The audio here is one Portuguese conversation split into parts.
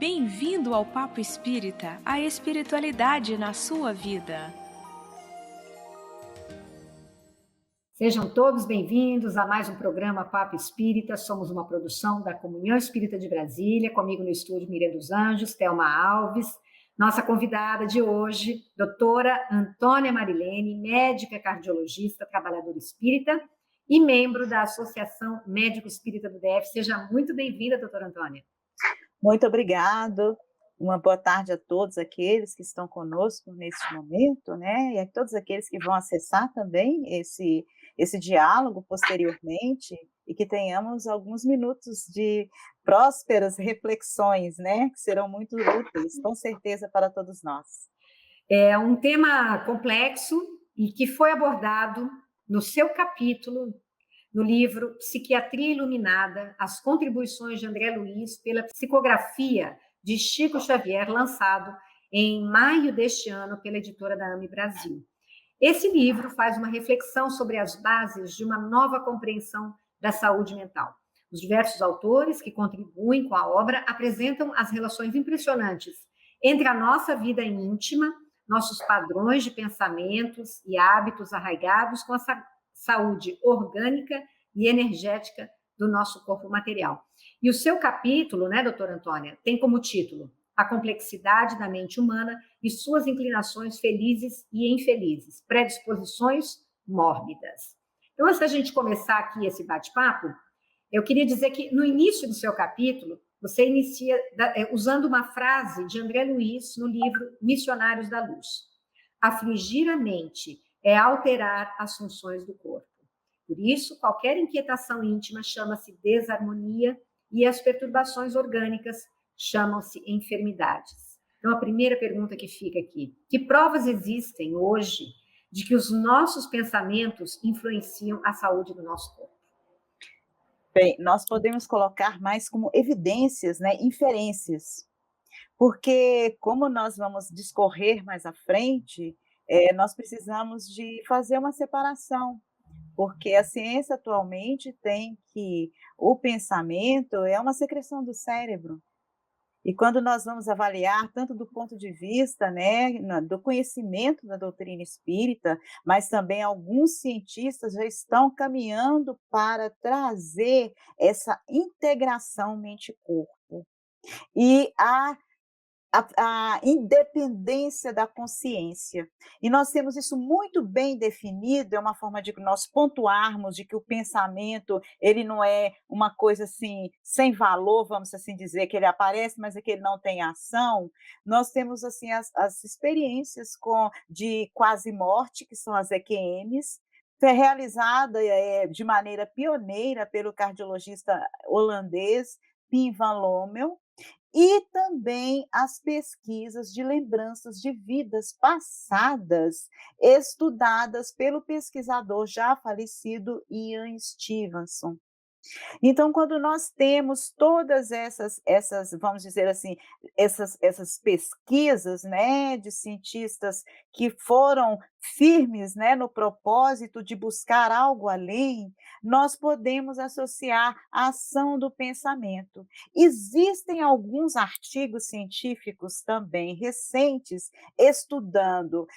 Bem-vindo ao Papo Espírita, a espiritualidade na sua vida. Sejam todos bem-vindos a mais um programa Papo Espírita. Somos uma produção da Comunhão Espírita de Brasília, comigo no estúdio Miriam dos Anjos, Thelma Alves. Nossa convidada de hoje, doutora Antônia Marilene, médica cardiologista, trabalhadora espírita e membro da Associação Médico Espírita do DF. Seja muito bem-vinda, doutora Antônia. Muito obrigado. Uma boa tarde a todos aqueles que estão conosco neste momento, né? E a todos aqueles que vão acessar também esse diálogo posteriormente e que tenhamos alguns minutos de prósperas reflexões, né? Que serão muito úteis, com certeza, para todos nós. É um tema complexo e que foi abordado no seu capítulo no livro Psiquiatria Iluminada, as contribuições de André Luiz pela psicografia de Chico Xavier, lançado em maio deste ano pela editora da AME Brasil. Esse livro faz uma reflexão sobre as bases de uma nova compreensão da saúde mental. Os diversos autores que contribuem com a obra apresentam as relações impressionantes entre a nossa vida íntima, nossos padrões de pensamentos e hábitos arraigados com a saúde orgânica e energética do nosso corpo material. E o seu capítulo, né, doutora Antônia, tem como título A Complexidade da Mente Humana e Suas Inclinações Felizes e Infelizes, Predisposições Mórbidas. Então, antes da gente começar aqui esse bate-papo, eu queria dizer que no início do seu capítulo, você inicia usando uma frase de André Luiz no livro Missionários da Luz. Afligir a mente é alterar as funções do corpo. Por isso, qualquer inquietação íntima chama-se desarmonia e as perturbações orgânicas chamam-se enfermidades. Então, a primeira pergunta que fica aqui: que provas existem hoje de que os nossos pensamentos influenciam a saúde do nosso corpo? Bem, nós podemos colocar mais como evidências, né, inferências, porque como nós vamos discorrer mais à frente, nós precisamos de fazer uma separação, porque a ciência atualmente tem que o pensamento é uma secreção do cérebro. E quando nós vamos avaliar, tanto do ponto de vista, né, do conhecimento da doutrina espírita, mas também alguns cientistas já estão caminhando para trazer essa integração mente-corpo. E a independência da consciência. E nós temos isso muito bem definido, é uma forma de nós pontuarmos de que o pensamento, ele não é uma coisa assim, sem valor, vamos assim dizer, que ele aparece, mas é que ele não tem ação. Nós temos assim as experiências de quase morte, que são as EQMs, foi realizada de maneira pioneira pelo cardiologista holandês Pim van Lommel, e também as pesquisas de lembranças de vidas passadas, estudadas pelo pesquisador já falecido Ian Stevenson. Então, quando nós temos todas essas, vamos dizer assim, essas pesquisas, né, de cientistas que foram firmes, né, no propósito de buscar algo além, nós podemos associar a ação do pensamento. Existem alguns artigos científicos também recentes estudando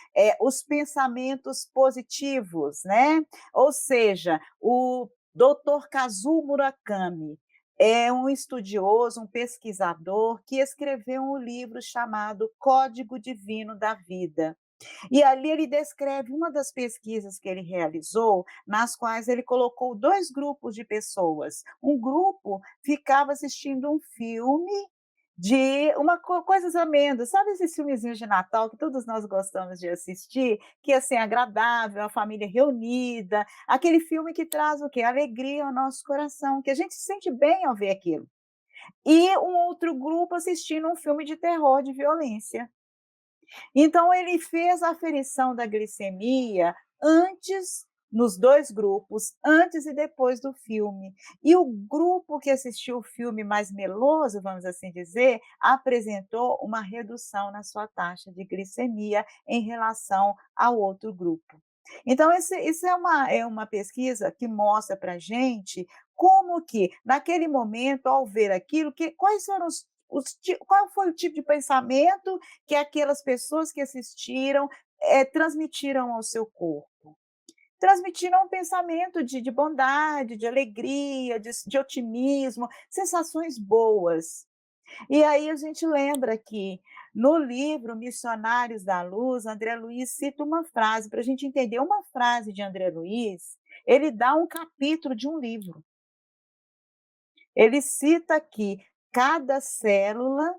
os pensamentos positivos, né? Ou seja, o Dr. Kazuo Murakami é um estudioso, um pesquisador que escreveu um livro chamado Código Divino da Vida. E ali ele descreve uma das pesquisas que ele realizou, nas quais ele colocou dois grupos de pessoas. Um grupo ficava assistindo um filme de coisas amendas, sabe esses filmezinhos de Natal que todos nós gostamos de assistir, que é assim, agradável, a família reunida, aquele filme que traz o quê? Alegria ao nosso coração, que a gente se sente bem ao ver aquilo. E um outro grupo assistindo um filme de terror, de violência. Então ele fez a aferição da glicemia antes, nos dois grupos, antes e depois do filme. E o grupo que assistiu o filme mais meloso, vamos assim dizer, apresentou uma redução na sua taxa de glicemia em relação ao outro grupo. Então, isso é uma pesquisa que mostra para a gente como que, naquele momento, ao ver aquilo, quais foram qual foi o tipo de pensamento que aquelas pessoas que assistiram, transmitiram ao seu corpo. Transmitiram um pensamento de bondade, de alegria, de otimismo, sensações boas. E aí a gente lembra que no livro Missionários da Luz, André Luiz cita uma frase, para a gente entender uma frase de André Luiz, ele dá um capítulo de um livro. Ele cita que cada célula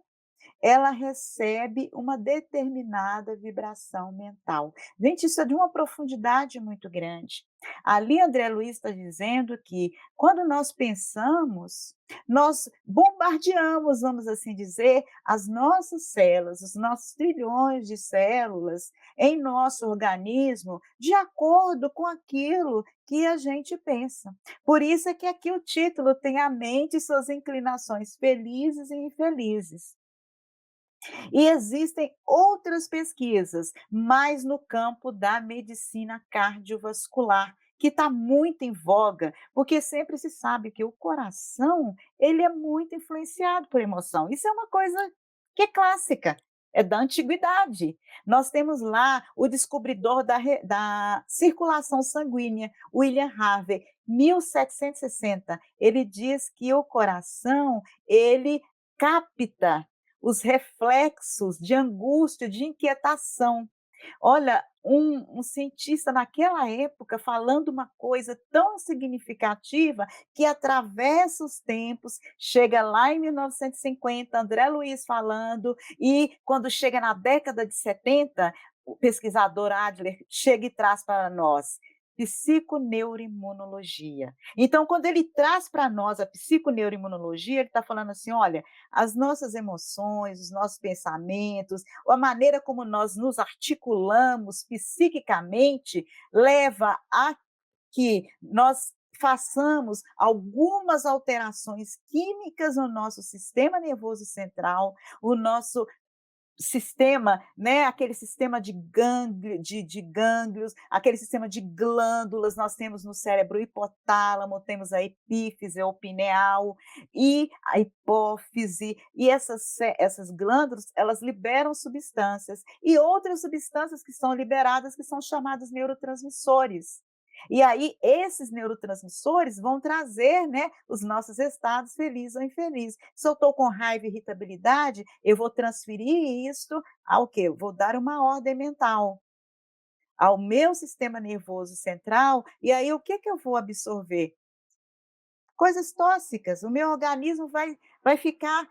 ela recebe uma determinada vibração mental. Gente, isso é de uma profundidade muito grande. Ali, André Luiz está dizendo que, quando nós pensamos, nós bombardeamos, vamos assim dizer, as nossas células, os nossos trilhões de células em nosso organismo, de acordo com aquilo que a gente pensa. Por isso é que aqui o título tem a mente e suas inclinações felizes e infelizes. E existem outras pesquisas, mais no campo da medicina cardiovascular, que está muito em voga, porque sempre se sabe que o coração, ele é muito influenciado por emoção. Isso é uma coisa que é clássica, é da antiguidade. Nós temos lá o descobridor da circulação sanguínea, William Harvey, 1760. Ele diz que o coração, ele capta os reflexos de angústia, de inquietação. Olha, um cientista naquela época falando uma coisa tão significativa que atravessa os tempos, chega lá em 1950, André Luiz falando, e quando chega na década de 70, o pesquisador Adler chega e traz para nós psiconeuroimunologia. Então, quando ele traz para nós a psiconeuroimunologia, ele está falando assim, olha, as nossas emoções, os nossos pensamentos, a maneira como nós nos articulamos psiquicamente, leva a que nós façamos algumas alterações químicas no nosso sistema nervoso central, o nosso sistema, né, aquele sistema de gânglios, aquele sistema de glândulas, nós temos no cérebro hipotálamo, temos a epífise ou pineal e a hipófise, e essas glândulas, elas liberam substâncias, e outras substâncias que são liberadas, que são chamadas neurotransmissores. E aí, esses neurotransmissores vão trazer, né, os nossos estados felizes ou infelizes. Se eu estou com raiva e irritabilidade, eu vou transferir isso ao quê? Eu vou dar uma ordem mental ao meu sistema nervoso central, e aí o que eu vou absorver? Coisas tóxicas. O meu organismo vai ficar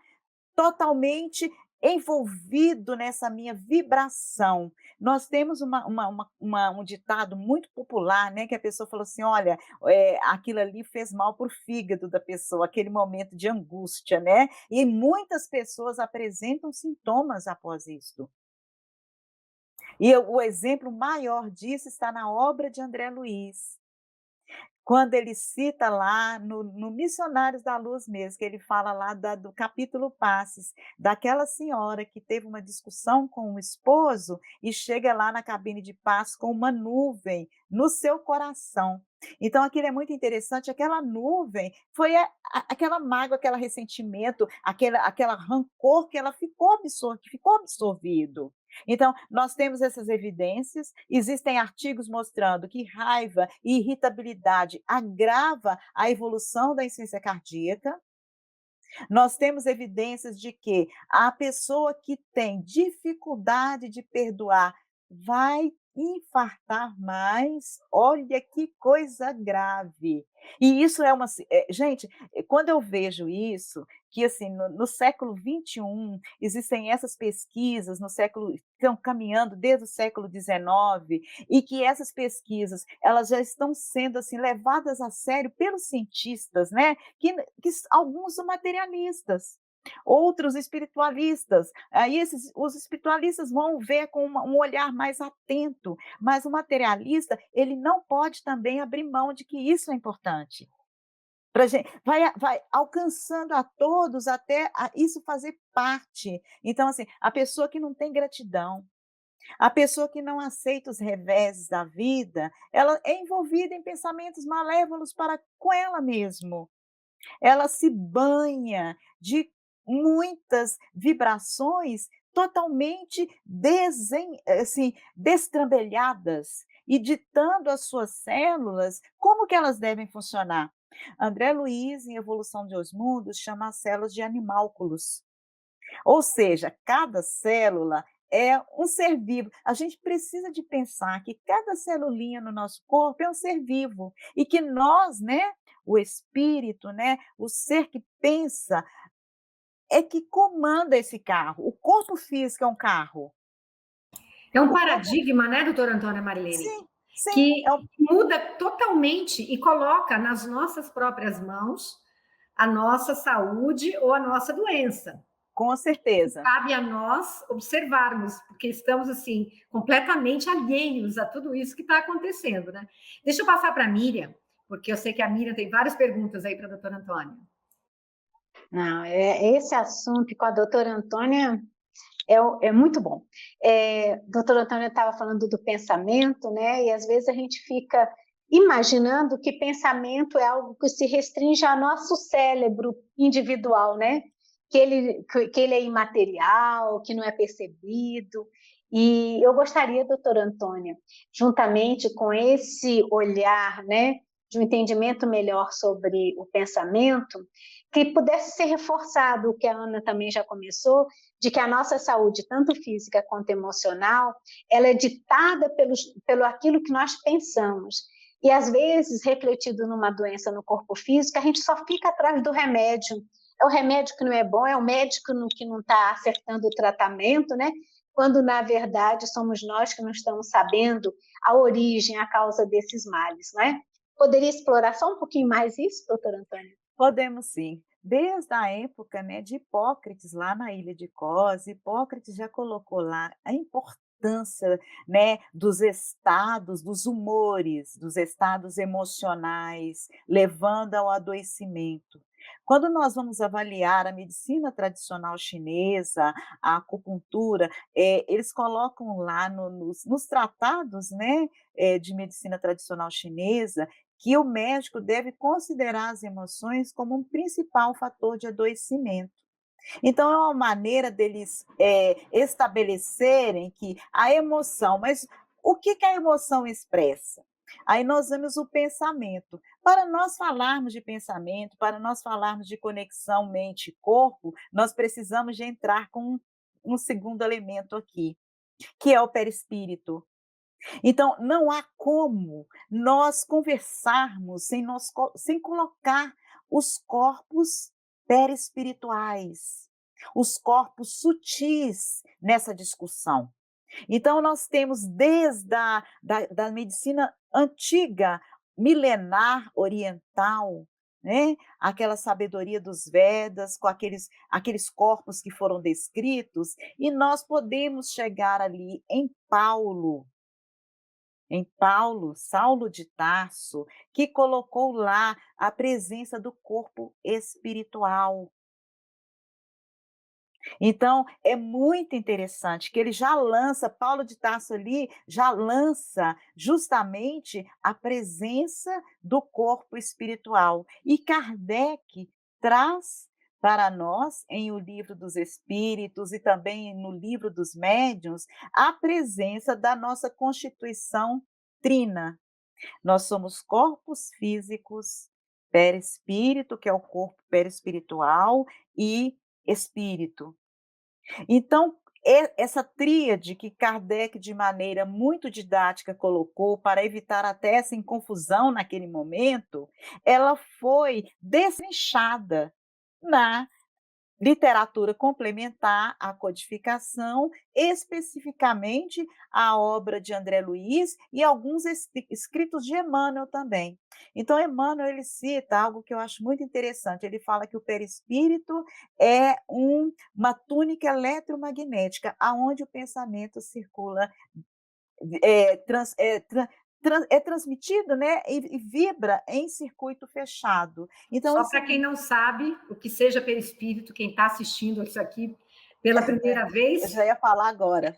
totalmente envolvido nessa minha vibração. Nós temos um ditado muito popular, né, que a pessoa falou assim: olha, aquilo ali fez mal para o fígado da pessoa, aquele momento de angústia, né? E muitas pessoas apresentam sintomas após isso. E o exemplo maior disso está na obra de André Luiz, quando ele cita lá no Missionários da Luz mesmo, que ele fala lá do capítulo Passes, daquela senhora que teve uma discussão com o esposo e chega lá na cabine de paz com uma nuvem no seu coração. Então, aquilo é muito interessante, aquela nuvem foi aquela mágoa, aquele ressentimento, aquela rancor que ela que ficou absorvido. Então, nós temos essas evidências, existem artigos mostrando que raiva e irritabilidade agrava a evolução da insuficiência cardíaca. Nós temos evidências de que a pessoa que tem dificuldade de perdoar vai infartar mais. Olha que coisa grave. E isso gente, quando eu vejo isso, que assim, no século XXI, existem essas pesquisas, estão caminhando desde o século XIX, e que essas pesquisas, elas já estão sendo assim levadas a sério pelos cientistas, né? Que alguns são materialistas, outros espiritualistas. Aí os espiritualistas vão ver com um olhar mais atento, mas o materialista, ele não pode também abrir mão de que isso é importante. Gente, vai alcançando a todos até isso fazer parte. Então, assim, a pessoa que não tem gratidão, a pessoa que não aceita os reveses da vida, ela é envolvida em pensamentos malévolos para com ela mesma. Ela se banha de muitas vibrações totalmente assim, destrambelhadas e ditando às suas células como que elas devem funcionar. André Luiz, em Evolução de Osmundos, chama as células de animálculos. Ou seja, cada célula é um ser vivo. A gente precisa de pensar que cada celulinha no nosso corpo é um ser vivo e que nós, né, o espírito, né, o ser que pensa, é que comanda esse carro. O corpo físico é um carro. É um O corpo, paradigma, né, doutora Antônia Marilene? sim, sim, Que muda totalmente e coloca nas nossas próprias mãos a nossa saúde ou a nossa doença. com certeza. Cabe a nós observarmos, porque estamos assim completamente alheios a tudo isso que está acontecendo, né? Deixa eu passar para a Miriam, porque eu sei que a Miriam tem várias perguntas aí para a doutora Antônia. Não, esse assunto com a doutora Antônia é muito bom. Doutora Antônia estava falando do pensamento, né? E às vezes a gente fica imaginando que pensamento é algo que se restringe ao nosso cérebro individual, né? Que ele é imaterial, que não é percebido. E eu gostaria, doutora Antônia, juntamente com esse olhar, né, de um entendimento melhor sobre o pensamento, que pudesse ser reforçado o que a Ana também já começou, de que a nossa saúde, tanto física quanto emocional, ela é ditada pelo aquilo que nós pensamos. E, às vezes, refletido numa doença no corpo físico, a gente só fica atrás do remédio. É o remédio que não é bom, é o médico que não está acertando o tratamento, né? Quando, na verdade, somos nós que não estamos sabendo a origem, a causa desses males, não é? Poderia explorar só um pouquinho mais isso, doutora Antônia? Podemos sim. Desde a época, né, de Hipócrates, lá na ilha de Cos, Hipócrates já colocou lá a importância, né, dos estados, dos humores, dos estados emocionais, levando ao adoecimento. Quando nós vamos avaliar a medicina tradicional chinesa, a acupuntura, eles colocam lá nos tratados, né, de medicina tradicional chinesa, que o médico deve considerar as emoções como um principal fator de adoecimento. Então, é uma maneira deles estabelecerem que a emoção, mas o que a emoção expressa? Aí nós vemos o pensamento. Para nós falarmos de pensamento, para nós falarmos de conexão mente-corpo, nós precisamos de entrar com um segundo elemento aqui, que é o perispírito. Então, não há como nós conversarmos sem colocar os corpos perispirituais, os corpos sutis nessa discussão. Então, nós temos desde da medicina antiga, milenar, oriental, né? Aquela sabedoria dos Vedas, com aqueles corpos que foram descritos, e nós podemos chegar ali em Paulo, Saulo de Tarso, que colocou lá a presença do corpo espiritual. Então, é muito interessante que ele já lança, Paulo de Tarso ali, já lança justamente a presença do corpo espiritual. E Kardec traz para nós, em O Livro dos Espíritos e também no Livro dos Médiuns, a presença da nossa constituição trina. Nós somos corpos físicos, perispírito, que é o corpo perispiritual, e espírito. Então, essa tríade que Kardec, de maneira muito didática, colocou para evitar até essa confusão naquele momento, ela foi destrinchada na literatura complementar à codificação, especificamente a obra de André Luiz e alguns escritos de Emmanuel também. Então, Emmanuel ele cita algo que eu acho muito interessante. Ele fala que o perispírito é uma túnica eletromagnética, aonde o pensamento circula, é, trans, é, tra- é transmitido, né, e vibra em circuito fechado. Então, Só isso para quem não sabe o que seja perispírito, quem está assistindo isso aqui pela primeira eu vez. já ia falar agora.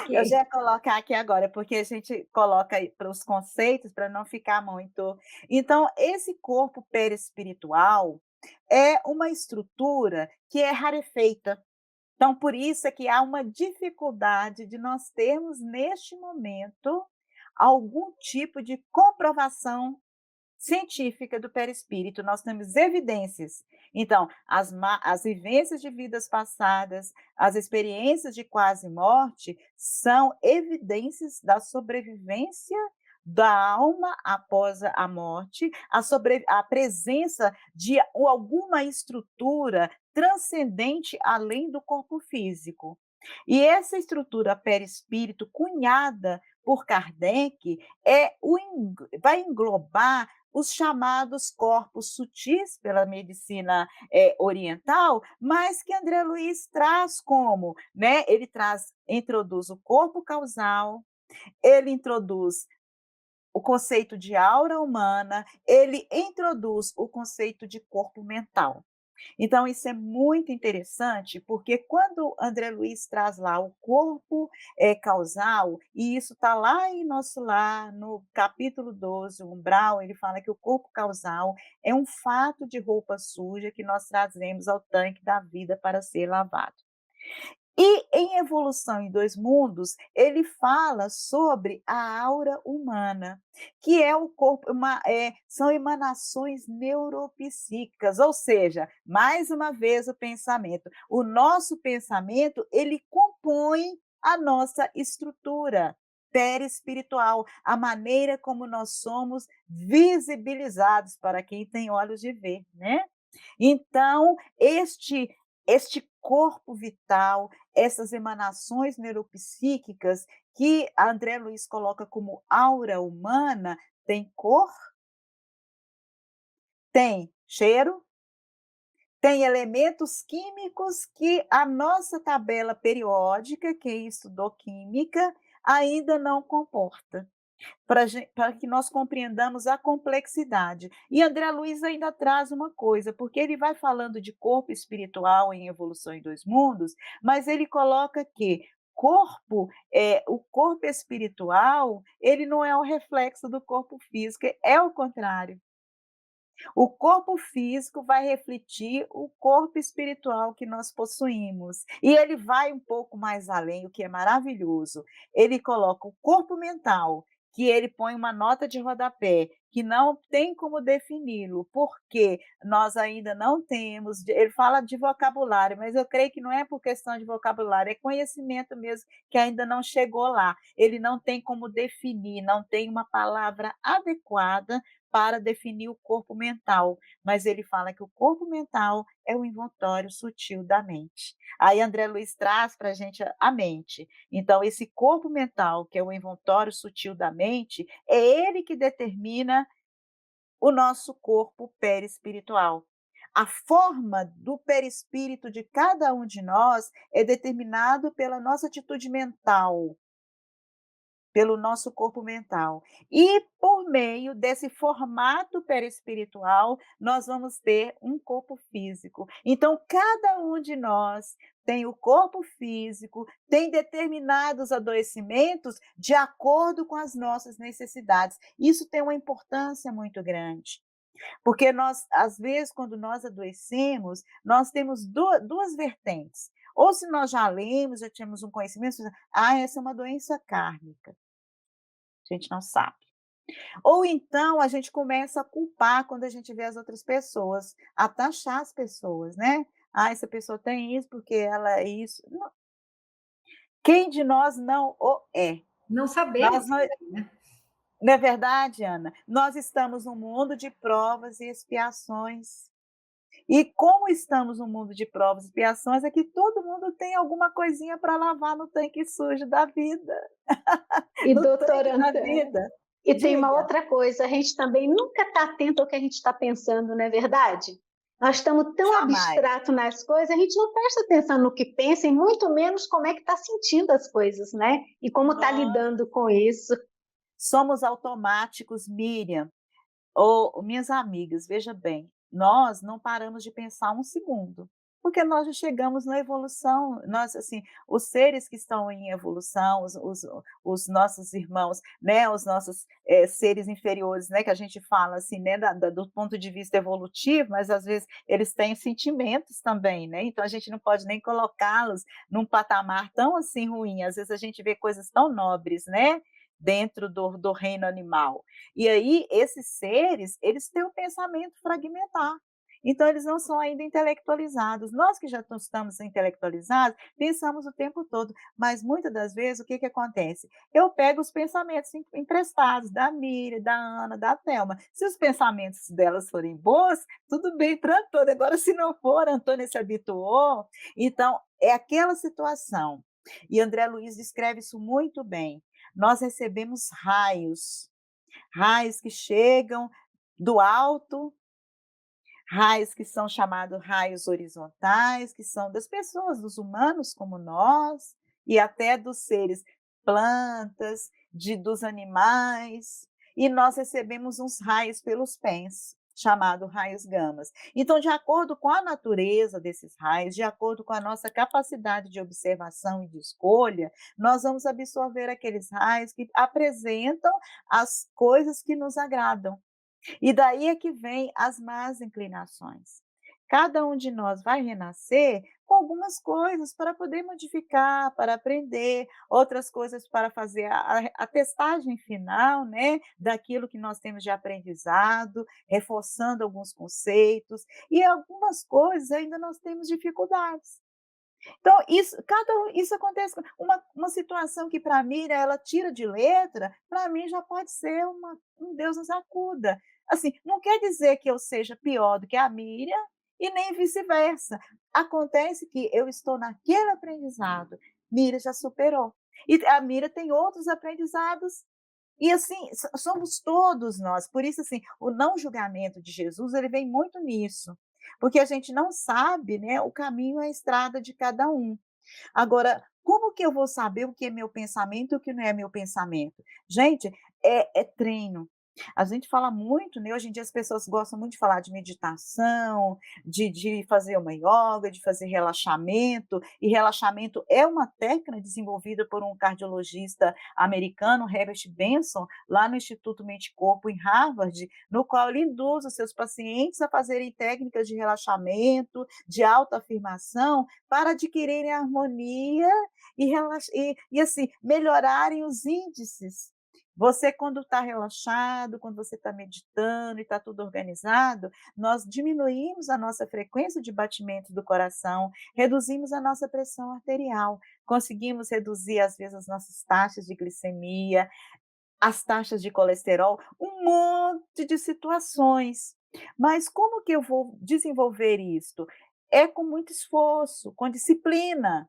Eu já Ok. ia colocar aqui agora, porque a gente coloca aí para os conceitos para não ficar muito. Então, esse corpo perispiritual, é uma estrutura que é rarefeita. Então, por isso é que há uma dificuldade de nós termos, neste momento, algum tipo de comprovação científica do perispírito. Nós temos evidências. Então, as vivências de vidas passadas, as experiências de quase morte, são evidências da sobrevivência da alma após a morte, a presença de alguma estrutura transcendente além do corpo físico. E essa estrutura perispírito, cunhada por Kardec, vai englobar os chamados corpos sutis pela medicina oriental, mas que André Luiz traz como, né? Introduz o corpo causal, ele introduz o conceito de aura humana, ele introduz o conceito de corpo mental. Então, isso é muito interessante, porque quando André Luiz traz lá o corpo causal, e isso está lá em Nosso Lar, no capítulo 12, o umbral, ele fala que o corpo causal é um fato de roupa suja que nós trazemos ao tanque da vida para ser lavado. E em Evolução em Dois Mundos, ele fala sobre a aura humana, que é o corpo, são emanações neuropsíquicas, ou seja, mais uma vez o pensamento. O nosso pensamento, ele compõe a nossa estrutura perispiritual, a maneira como nós somos visibilizados para quem tem olhos de ver, né? Então, este corpo vital, essas emanações neuropsíquicas que André Luiz coloca como aura humana, tem cor, tem cheiro, tem elementos químicos que a nossa tabela periódica, quem estudou química, ainda não comporta, para que nós compreendamos a complexidade. E André Luiz ainda traz uma coisa, porque ele vai falando de corpo espiritual em Evolução em Dois Mundos, mas ele coloca que o corpo espiritual, ele não é o reflexo do corpo físico, é o contrário. O corpo físico vai refletir o corpo espiritual que nós possuímos. E ele vai um pouco mais além, o que é maravilhoso. Ele coloca o corpo mental, que ele põe uma nota de rodapé, que não tem como defini-lo, porque nós ainda não temos. Ele fala de vocabulário, mas eu creio que não é por questão de vocabulário, é conhecimento mesmo que ainda não chegou lá. Ele não tem como definir, não tem uma palavra adequada para definir o corpo mental, mas ele fala que o corpo mental é o inventório sutil da mente. Aí André Luiz traz para a gente a mente. Então, esse corpo mental, que é o inventório sutil da mente, é ele que determina o nosso corpo perispiritual. A forma do perispírito de cada um de nós é determinado pela nossa atitude mental, pelo nosso corpo mental. E por meio desse formato perispiritual, nós vamos ter um corpo físico. Então, cada um de nós tem o corpo físico, tem determinados adoecimentos de acordo com as nossas necessidades. Isso tem uma importância muito grande. Porque nós, às vezes, quando nós adoecemos, nós temos duas vertentes. Ou se nós já lemos, já temos um conhecimento, essa é uma doença kármica. A gente não sabe. Ou então a gente começa a culpar quando a gente vê as outras pessoas, a taxar as pessoas, né? Essa pessoa tem isso porque ela é isso. Não. Quem de nós não o é? Não Nós sabemos não, também, né? não é verdade, Ana? Nós estamos num mundo de provas e expiações. E como estamos no mundo de provas e expiações, é que todo mundo tem alguma coisinha para lavar no tanque sujo da vida. E, No doutora tanque da Antônia, vida. e tem uma Diga. outra coisa, a gente também nunca está atento ao que a gente está pensando, não é verdade? Nós estamos tão Jamais. abstrato nas coisas, a gente não presta atenção no que pensa e muito menos como é que está sentindo as coisas, né? E como está Nós lidando com isso. somos automáticos, Miriam. Ou minhas amigas, veja bem, nós não paramos de pensar um segundo. Porque nós já chegamos na evolução, nós, assim, os seres que estão em evolução, os nossos irmãos, né, os nossos, seres inferiores, né, que a gente fala, assim, né, do ponto de vista evolutivo, mas às vezes eles têm sentimentos também, né, então a gente não pode nem colocá-los num patamar tão, assim, ruim, às vezes a gente vê coisas tão nobres, né, dentro do reino animal. E aí esses seres, eles têm um pensamento fragmentar. Então, eles não são ainda intelectualizados. Nós que já estamos intelectualizados, pensamos o tempo todo, mas muitas das vezes o que acontece? Eu pego os pensamentos emprestados da Miriam, da Ana, da Thelma. Se os pensamentos delas forem bons, tudo bem para Antônio. Agora, se não for, Antônio se habituou. Então, é aquela situação. E André Luiz descreve isso muito bem. Nós recebemos raios, raios que chegam do alto, raios que são chamados raios horizontais, que são das pessoas, dos humanos como nós, e até dos seres plantas, dos animais, e nós recebemos uns raios pelos pés, chamado raios gamas. Então, de acordo com a natureza desses raios, de acordo com a nossa capacidade de observação e de escolha, nós vamos absorver aqueles raios que apresentam as coisas que nos agradam. E daí é que vem as más inclinações. Cada um de nós vai renascer com algumas coisas para poder modificar, para aprender, outras coisas para fazer a testagem final, né, daquilo que nós temos de aprendizado, reforçando alguns conceitos, e algumas coisas ainda nós temos dificuldades. Então, isso acontece com uma situação que para mim, né, ela tira de letra, para mim já pode ser um Deus nos acuda. Assim, não quer dizer que eu seja pior do que a Miriam e nem vice-versa. Acontece que eu estou naquele aprendizado, Miriam já superou. E a Miriam tem outros aprendizados e assim, somos todos nós. Por isso, assim, o não julgamento de Jesus, ele vem muito nisso, porque a gente não sabe, né, o caminho, a estrada de cada um. Agora, como que eu vou saber o que é meu pensamento e o que não é meu pensamento? Gente, é treino. A gente fala muito, né? Hoje em dia as pessoas gostam muito de falar de meditação, de fazer uma yoga, de fazer relaxamento, e relaxamento é uma técnica desenvolvida por um cardiologista americano, Herbert Benson, lá no Instituto Mente e Corpo, em Harvard, no qual ele induz os seus pacientes a fazerem técnicas de relaxamento, de autoafirmação, para adquirirem harmonia e assim, melhorarem os índices. Você, quando está relaxado, quando você está meditando e está tudo organizado, nós diminuímos a nossa frequência de batimento do coração, reduzimos a nossa pressão arterial, conseguimos reduzir, às vezes, as nossas taxas de glicemia, as taxas de colesterol, um monte de situações. Mas como que eu vou desenvolver isto? É com muito esforço, com disciplina.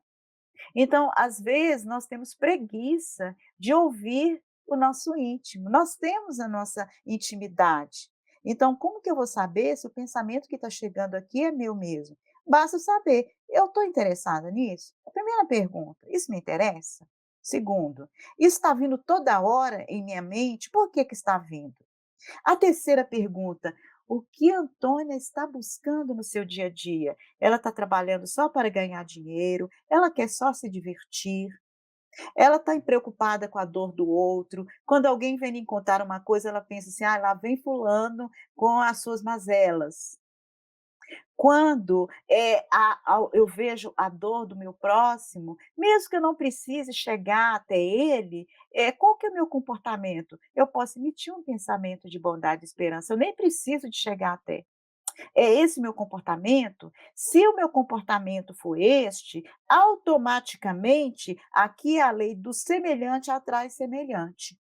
Então, às vezes, nós temos preguiça de ouvir o nosso íntimo. Nós temos a nossa intimidade. Então, como que eu vou saber se o pensamento que está chegando aqui é meu mesmo? Basta saber, eu estou interessada nisso? A primeira pergunta, isso me interessa? Segundo, isso está vindo toda hora em minha mente, por que que está vindo? A terceira pergunta, o que a Antônia está buscando no seu dia a dia? Ela está trabalhando só para ganhar dinheiro? Ela quer só se divertir? Ela está preocupada com a dor do outro? Quando alguém vem lhe contar uma coisa, ela pensa assim: ah, lá vem fulano com as suas mazelas. Quando eu vejo a dor do meu próximo, mesmo que eu não precise chegar até ele, qual que é o meu comportamento? Eu posso emitir um pensamento de bondade e esperança, eu nem preciso de chegar até. É esse meu comportamento? Se o meu comportamento for este, automaticamente, aqui é a lei do semelhante atrai semelhante.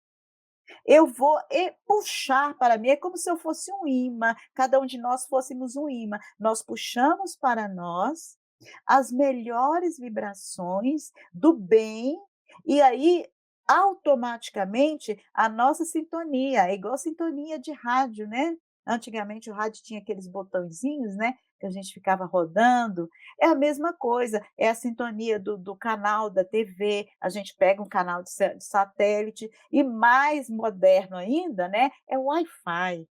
Eu vou puxar para mim, é como se eu fosse um imã, cada um de nós fôssemos um imã. Nós puxamos para nós as melhores vibrações do bem, e aí, automaticamente, a nossa sintonia, é igual sintonia de rádio, né? Antigamente o rádio tinha aqueles botõezinhos, né? Que a gente ficava rodando. É a mesma coisa, é a sintonia do canal da TV, a gente pega um canal de satélite, e mais moderno ainda, né, é o Wi-Fi.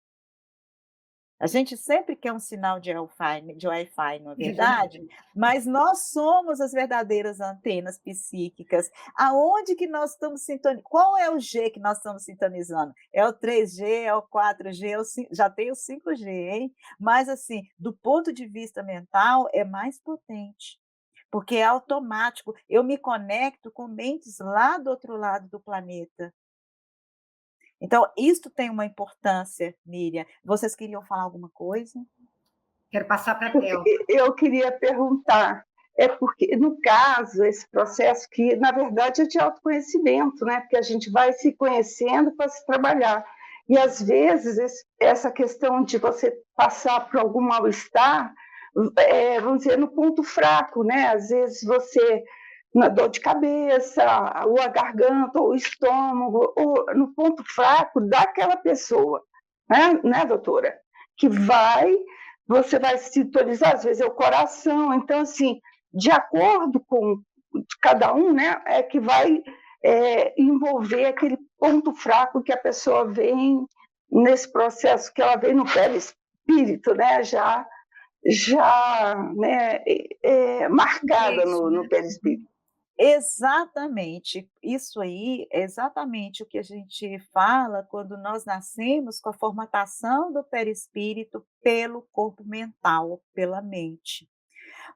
A gente sempre quer um sinal de Wi-Fi, não é verdade? Mas nós somos as verdadeiras antenas psíquicas. Aonde que nós estamos sintonizando? Qual é o G que nós estamos sintonizando? É o 3G, é o 4G, já tem o 5G, hein? Mas, assim, do ponto de vista mental, é mais potente, porque é automático. Eu me conecto com mentes lá do outro lado do planeta. Então, isto tem uma importância, Miriam. Vocês queriam falar alguma coisa? Quero passar para a Porque Thelma. eu queria perguntar, é porque, no caso, esse processo que, na verdade, é de autoconhecimento, né? Porque a gente vai se conhecendo para se trabalhar. E, às vezes, essa questão de você passar por algum mal-estar, vamos dizer, no ponto fraco, né? Às vezes você, na dor de cabeça, ou a garganta, ou o estômago, ou no ponto fraco daquela pessoa, né, doutora? Que você vai sintonizar, às vezes é o coração, então, assim, de acordo com cada um, né, é que vai envolver aquele ponto fraco que a pessoa vem nesse processo, que ela vem no perispírito, né, já né, marcada no perispírito. Exatamente. Isso aí é exatamente o que a gente fala quando nós nascemos com a formatação do perispírito pelo corpo mental, pela mente.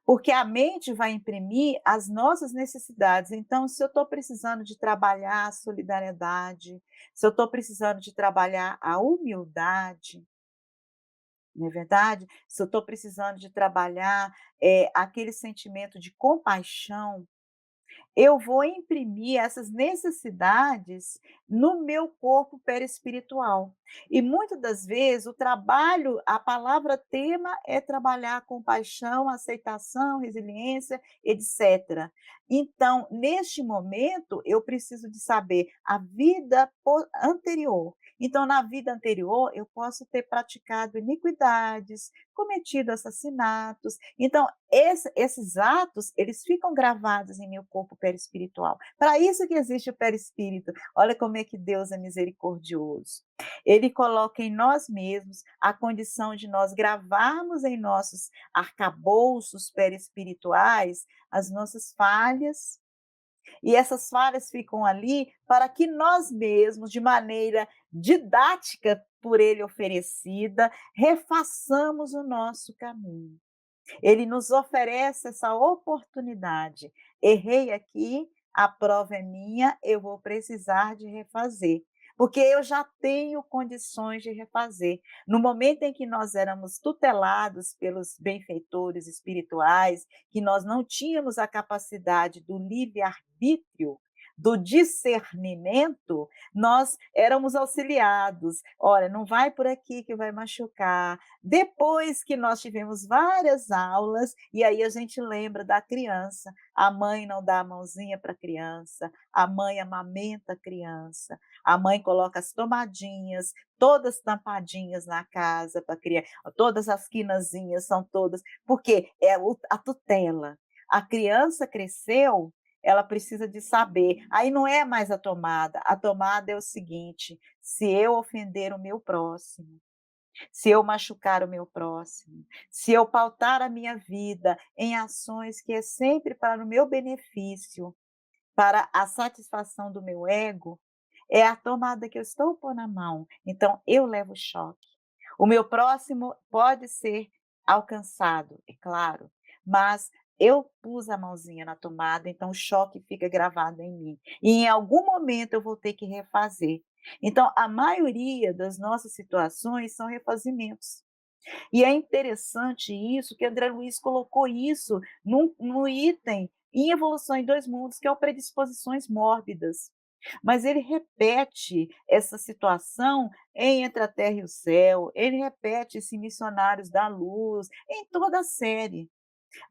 Porque a mente vai imprimir as nossas necessidades. Então, se eu estou precisando de trabalhar a solidariedade, se eu estou precisando de trabalhar a humildade, não é verdade? Se eu estou precisando de trabalhar aquele sentimento de compaixão, eu vou imprimir essas necessidades no meu corpo perispiritual. E muitas das vezes o trabalho, a palavra tema é trabalhar compaixão, aceitação, resiliência, etc. Então, neste momento, eu preciso de saber a vida anterior. Então, na vida anterior, eu posso ter praticado iniquidades, cometido assassinatos. Então, esses atos, eles ficam gravados em meu corpo perispiritual. Para isso que existe o perispírito. Olha como é que Deus é misericordioso. Ele coloca em nós mesmos a condição de nós gravarmos em nossos arcabouços perispirituais as nossas falhas, e essas falhas ficam ali para que nós mesmos, de maneira didática por ele oferecida, refaçamos o nosso caminho. Ele nos oferece essa oportunidade. Errei aqui, a prova é minha, eu vou precisar de refazer, porque eu já tenho condições de refazer. No momento em que nós éramos tutelados pelos benfeitores espirituais, que nós não tínhamos a capacidade do livre-arbítrio, do discernimento, nós éramos auxiliados. Olha, não vai por aqui que vai machucar. Depois que nós tivemos várias aulas, e aí a gente lembra da criança, a mãe não dá a mãozinha para a criança, a mãe amamenta a criança, a mãe coloca as tomadinhas, todas tampadinhas na casa para a criança, todas as quinazinhas são todas, porque é a tutela. A criança cresceu, ela precisa de saber. Aí não é mais a tomada é o seguinte: se eu ofender o meu próximo, se eu machucar o meu próximo, se eu pautar a minha vida em ações que é sempre para o meu benefício, para a satisfação do meu ego, é a tomada que eu estou pondo na mão. Então, eu levo choque. O meu próximo pode ser alcançado, é claro, mas eu pus a mãozinha na tomada, então o choque fica gravado em mim. E em algum momento eu vou ter que refazer. Então, a maioria das nossas situações são refazimentos. E é interessante isso, que André Luiz colocou isso no item em Evolução em Dois Mundos, que é o predisposições mórbidas. Mas ele repete essa situação em Entre a Terra e o Céu, ele repete esse Missionários da Luz, em toda a série.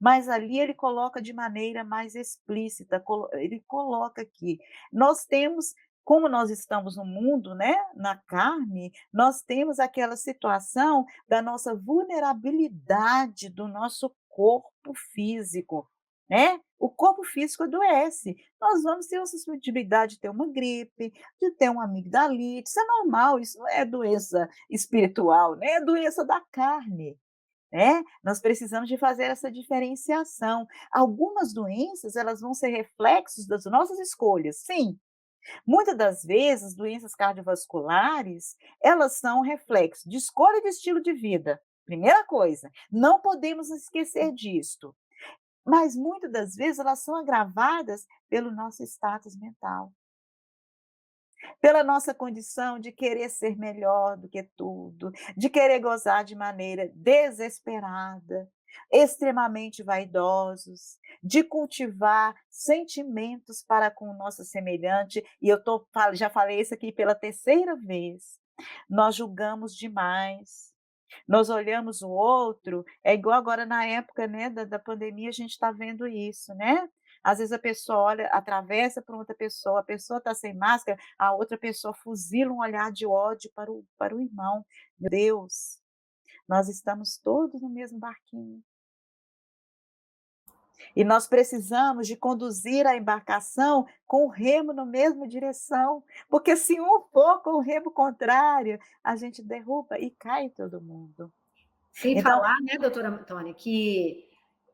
Mas ali ele coloca de maneira mais explícita, ele coloca aqui, nós temos, como nós estamos no mundo, né, na carne, nós temos aquela situação da nossa vulnerabilidade do nosso corpo físico, né? o corpo físico adoece. Nós vamos ter uma suscetibilidade de ter uma gripe, de ter uma amigdalite, isso é normal, isso não é doença espiritual, né? É doença da carne. Né? Nós precisamos de fazer essa diferenciação. Algumas doenças, elas vão ser reflexos das nossas escolhas, sim. Muitas das vezes, doenças cardiovasculares, elas são reflexo de escolha de estilo de vida. Primeira coisa, não podemos esquecer disto. Mas muitas das vezes elas são agravadas pelo nosso status mental, pela nossa condição de querer ser melhor do que tudo, de querer gozar de maneira desesperada, extremamente vaidosos, de cultivar sentimentos para com o nosso semelhante, e já falei isso aqui pela terceira vez. Nós julgamos demais. Nós olhamos o outro, é igual agora na época, né, da pandemia, a gente está vendo isso, né? Às vezes a pessoa olha, atravessa para outra pessoa, a pessoa está sem máscara, a outra pessoa fuzila um olhar de ódio para o irmão. Meu Deus, nós estamos todos no mesmo barquinho. E nós precisamos de conduzir a embarcação com o remo na mesma direção, porque se um for com o remo contrário, a gente derruba e cai todo mundo. Sem Então, falar, né, doutora Antônia, que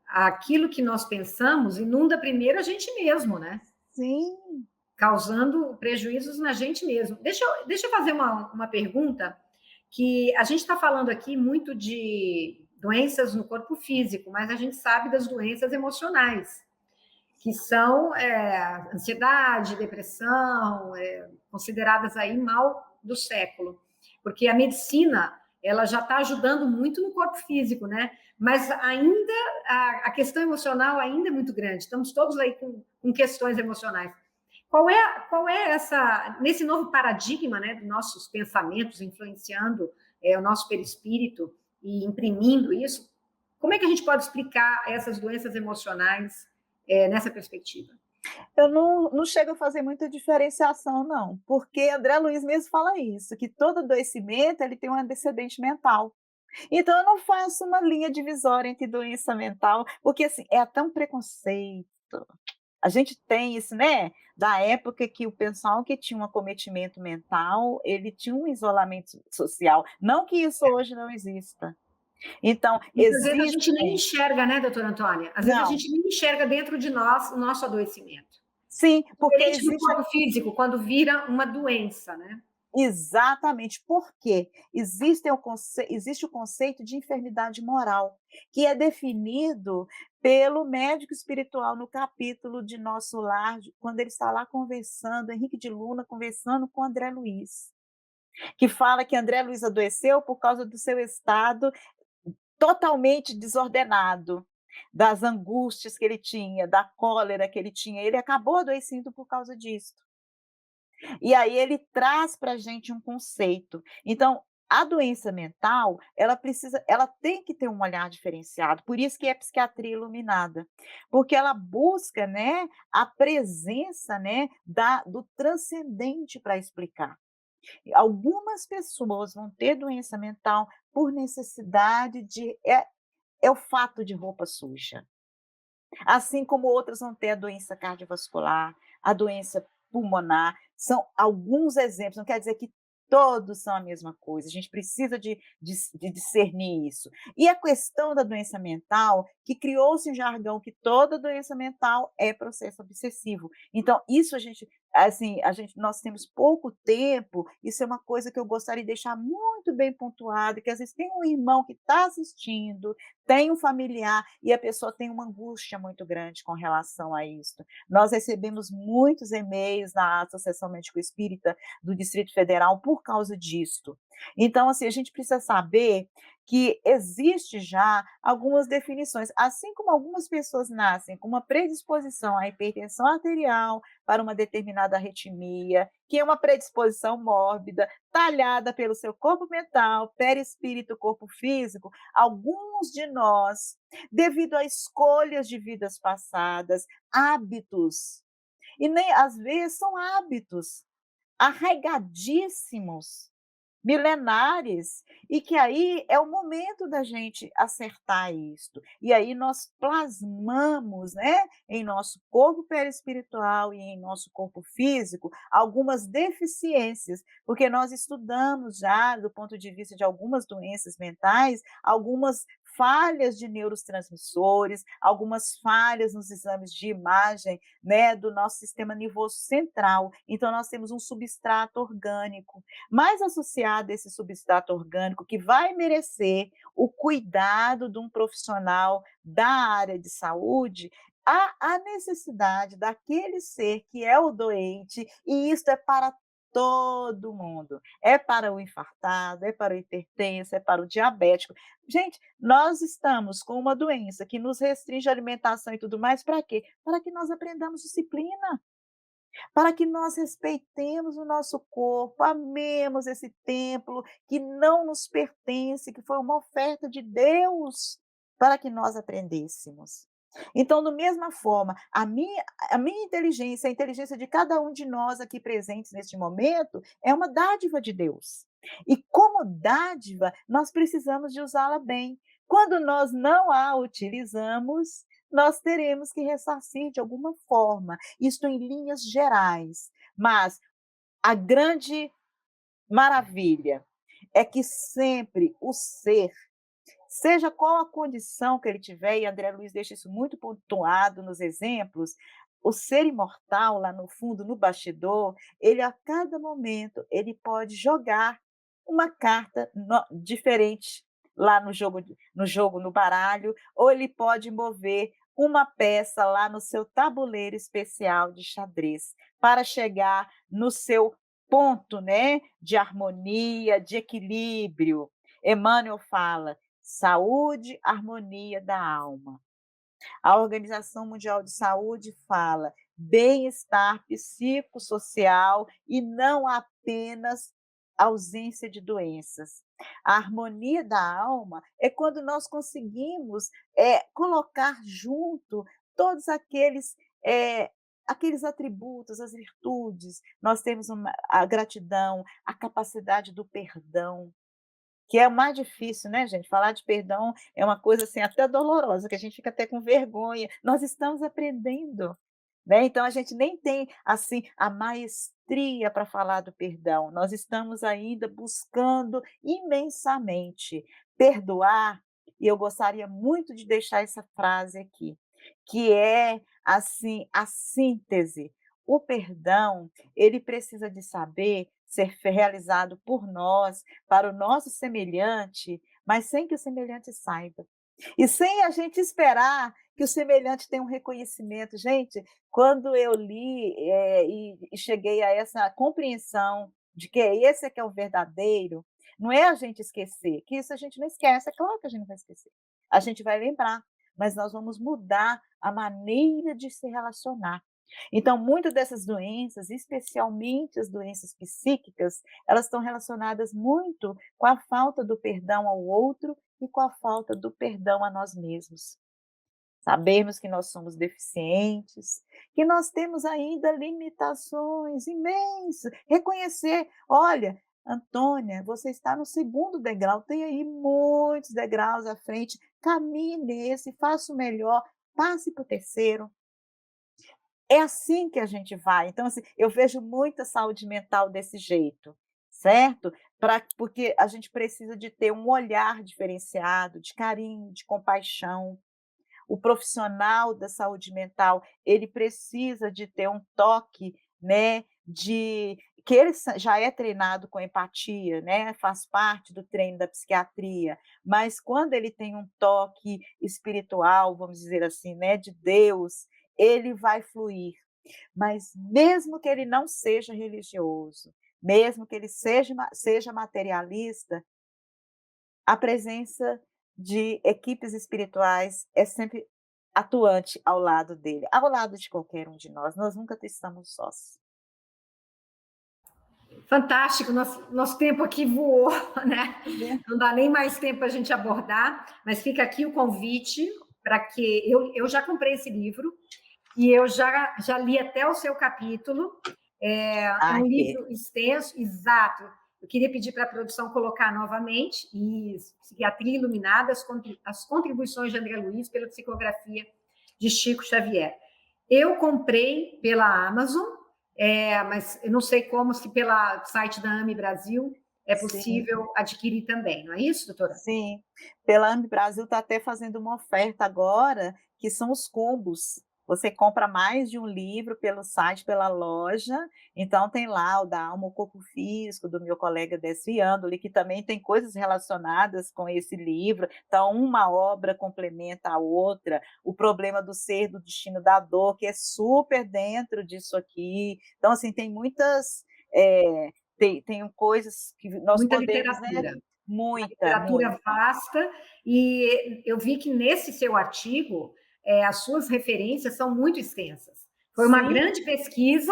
aquilo que nós pensamos inunda primeiro a gente mesmo, né? sim, Causando prejuízos na gente mesmo. Deixa eu fazer uma pergunta, que a gente está falando aqui muito de doenças no corpo físico, mas a gente sabe das doenças emocionais, que são ansiedade, depressão, consideradas aí mal do século, porque a medicina ela já está ajudando muito no corpo físico, né? Mas ainda a questão emocional ainda é muito grande. Estamos todos aí com questões emocionais. Qual é essa, nesse novo paradigma, né, dos nossos pensamentos influenciando o nosso perispírito e imprimindo isso? Como é que a gente pode explicar essas doenças emocionais nessa perspectiva? eu não chego a fazer muita diferenciação não, porque André Luiz mesmo fala isso, que todo adoecimento ele tem um antecedente mental. Então eu não faço uma linha divisória entre doença mental, porque assim, é até um preconceito. A gente tem isso, né, da época que o pessoal que tinha um acometimento mental, ele tinha um isolamento social, não que isso hoje não exista. Então, Muitas vezes a gente nem existem enxerga, né, doutora Antônia? Às vezes a não, gente nem enxerga dentro de nós o nosso adoecimento. sim, porque Diferente do existe corpo físico, quando vira uma doença, né? exatamente, por quê? Existe o conceito de enfermidade moral, que é definido pelo médico espiritual no capítulo de Nosso Lar, quando ele está lá conversando, Henrique de Luna conversando com André Luiz, que fala que André Luiz adoeceu por causa do seu estado totalmente desordenado, das angústias que ele tinha, da cólera que ele tinha, ele acabou adoecendo por causa disso. E aí ele traz para a gente um conceito. Então, a doença mental, ela tem que ter um olhar diferenciado, por isso que é psiquiatria iluminada, porque ela busca, né, a presença, né, do transcendente para explicar. Algumas pessoas vão ter doença mental por necessidade é o fato de roupa suja. Assim como outras vão ter a doença cardiovascular, a doença pulmonar, são alguns exemplos, não quer dizer que todos são a mesma coisa, a gente precisa de discernir isso. E a questão da doença mental, que criou-se um jargão que toda doença mental é processo obsessivo. Então, isso nós temos pouco tempo, isso é uma coisa que eu gostaria de deixar muito bem pontuado, que às vezes tem um irmão que está assistindo, tem um familiar e a pessoa tem uma angústia muito grande com relação a isso. Nós recebemos muitos e-mails na Associação Médico Espírita do Distrito Federal por causa disto. Então, assim, a gente precisa saber que existe já algumas definições, assim como algumas pessoas nascem com uma predisposição à hipertensão arterial, para uma determinada arritmia, que é uma predisposição mórbida, talhada pelo seu corpo mental, perispírito, corpo físico, alguns de nós, devido a escolhas de vidas passadas, hábitos, e nem às vezes são hábitos arraigadíssimos milenares, e que aí é o momento da gente acertar isto. E aí nós plasmamos, né, em nosso corpo perispiritual e em nosso corpo físico algumas deficiências, porque nós estudamos já, do ponto de vista de algumas doenças mentais, algumas falhas de neurotransmissores, algumas falhas nos exames de imagem, né, do nosso sistema nervoso central. Então, nós temos um substrato orgânico, mais associado a esse substrato orgânico, que vai merecer o cuidado de um profissional da área de saúde, a necessidade daquele ser que é o doente, e isso é para todo mundo. É para o infartado, é para o hipertenso, é para o diabético. Gente, nós estamos com uma doença que nos restringe a alimentação e tudo mais, para quê? Para que nós aprendamos disciplina, para que nós respeitemos o nosso corpo, amemos esse templo que não nos pertence, que foi uma oferta de Deus, para que nós aprendêssemos. Então, da mesma forma, a minha inteligência, a inteligência de cada um de nós aqui presentes neste momento, é uma dádiva de Deus. E como dádiva, nós precisamos de usá-la bem. Quando nós não a utilizamos, nós teremos que ressarcir de alguma forma, isto em linhas gerais. Mas a grande maravilha é que sempre o ser, seja qual a condição que ele tiver, e André Luiz deixa isso muito pontuado nos exemplos, o ser imortal, lá no fundo, no bastidor, ele a cada momento, ele pode jogar uma carta diferente lá no baralho, ou ele pode mover uma peça lá no seu tabuleiro especial de xadrez, para chegar no seu ponto, né, de harmonia, de equilíbrio. Emmanuel fala: saúde, harmonia da alma. A Organização Mundial de Saúde fala bem-estar psicossocial e não apenas ausência de doenças. A harmonia da alma é quando nós conseguimos colocar junto todos aqueles atributos, as virtudes. Nós temos a gratidão, a capacidade do perdão, que é o mais difícil, né, gente? Falar de perdão é uma coisa, assim, até dolorosa, que a gente fica até com vergonha. Nós estamos aprendendo, né? Então a gente nem tem, assim, a maestria para falar do perdão. Nós estamos ainda buscando imensamente perdoar, e eu gostaria muito de deixar essa frase aqui, que é, assim, a síntese. O perdão, ele precisa de saber ser realizado por nós, para o nosso semelhante, mas sem que o semelhante saiba. E sem a gente esperar que o semelhante tenha um reconhecimento. Gente, quando eu li e cheguei a essa compreensão de que esse é que é o verdadeiro, não é a gente esquecer, que isso a gente não esquece, é claro que a gente não vai esquecer. A gente vai lembrar, mas nós vamos mudar a maneira de se relacionar. Então, muitas dessas doenças, especialmente as doenças psíquicas, elas estão relacionadas muito com a falta do perdão ao outro e com a falta do perdão a nós mesmos. Sabemos que nós somos deficientes, que nós temos ainda limitações imensas. Reconhecer, olha, Antônia, você está no 2º degrau, tem aí muitos degraus à frente, caminhe nesse, faça o melhor, passe para o 3º. É assim que a gente vai. Então, assim, eu vejo muita saúde mental desse jeito, certo? Porque a gente precisa de ter um olhar diferenciado, de carinho, de compaixão. O profissional da saúde mental, ele precisa de ter um toque, né, que ele já é treinado com empatia, né, faz parte do treino da psiquiatria, mas quando ele tem um toque espiritual, vamos dizer assim, né, de Deus, ele vai fluir. Mas mesmo que ele não seja religioso, mesmo que ele seja materialista, a presença de equipes espirituais é sempre atuante ao lado dele, ao lado de qualquer um de nós. Nós nunca estamos sós. Fantástico, nosso tempo aqui voou, né? Não dá nem mais tempo para a gente abordar, mas fica aqui o convite para que eu já comprei esse livro e eu já li até o seu capítulo. É um livro extenso, exato. queria pedir para a produção colocar novamente, e Psiquiatria Iluminada, as contribuições de André Luiz pela psicografia de Chico Xavier. Eu comprei pela Amazon, mas eu não sei como, se pelo site da AME Brasil é possível adquirir também, não é isso, doutora? Sim, pela AME Brasil está até fazendo uma oferta agora, que são os combos. Você compra mais de um livro pelo site, pela loja, então tem lá o da Alma, o Corpo Físico, do meu colega Décio Andoli, que também tem coisas relacionadas com esse livro, então uma obra complementa a outra, o problema do ser, do destino da dor, que é super dentro disso aqui, então assim, tem muitas... tem coisas que nós Muita podemos, literatura. né? Muita, Literatura muita. vasta, e eu vi que nesse seu artigo as suas referências são muito extensas. Foi uma Sim. grande pesquisa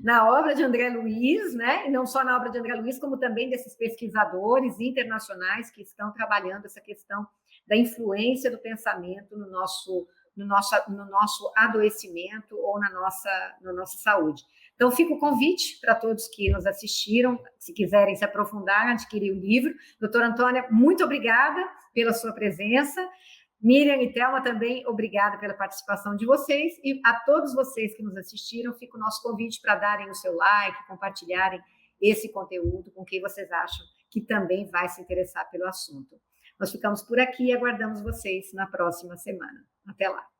na obra de André Luiz, né? E não só na obra de André Luiz, como também desses pesquisadores internacionais que estão trabalhando essa questão da influência do pensamento no nosso adoecimento ou na nossa saúde. Então, fica o convite para todos que nos assistiram, se quiserem se aprofundar, adquirir o livro. Doutora Antônia, muito obrigada pela sua presença. Miriam e Thelma, também obrigada pela participação de vocês. E a todos vocês que nos assistiram, fica o nosso convite para darem o seu like, compartilharem esse conteúdo com quem vocês acham que também vai se interessar pelo assunto. Nós ficamos por aqui e aguardamos vocês na próxima semana. Até lá!